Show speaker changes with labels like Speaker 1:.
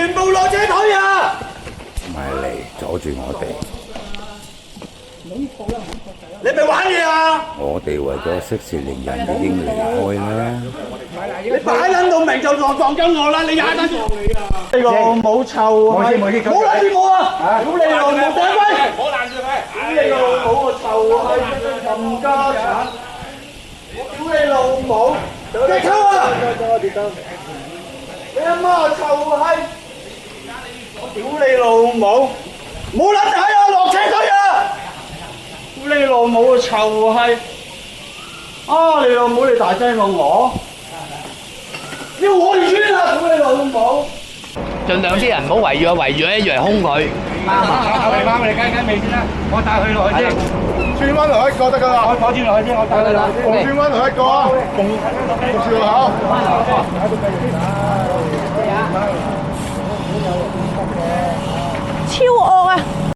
Speaker 1: 全部落車台啊！
Speaker 2: 埋嚟阻住我哋，
Speaker 1: 你咪玩嘢啊！
Speaker 2: 我哋為咗息事寧人已經離開啦。
Speaker 1: 你擺撚到明就撞緊我啦！你踩緊我你啊！你老母臭閪！冇撚住我啊！屌你老母掟威！冇攔住佢！屌你老母個臭閪！冚家鏟！屌你老母！跌溝啊！你阿媽臭閪！我屌你老母！冇撚睇啊！落車推啊！屌你老母個臭閪！啊！你老母你大聲過我！要我冤啊！屌你老母！
Speaker 3: 盡量啲人唔好圍住啊，圍住一樣兇佢。啱啊！啱你跟尾先啦，我帶佢落去先。
Speaker 4: 轉彎頭一個得㗎啦，
Speaker 3: 我轉落去先，我帶佢落去。
Speaker 4: 轉彎頭一個啊，紅樹路口。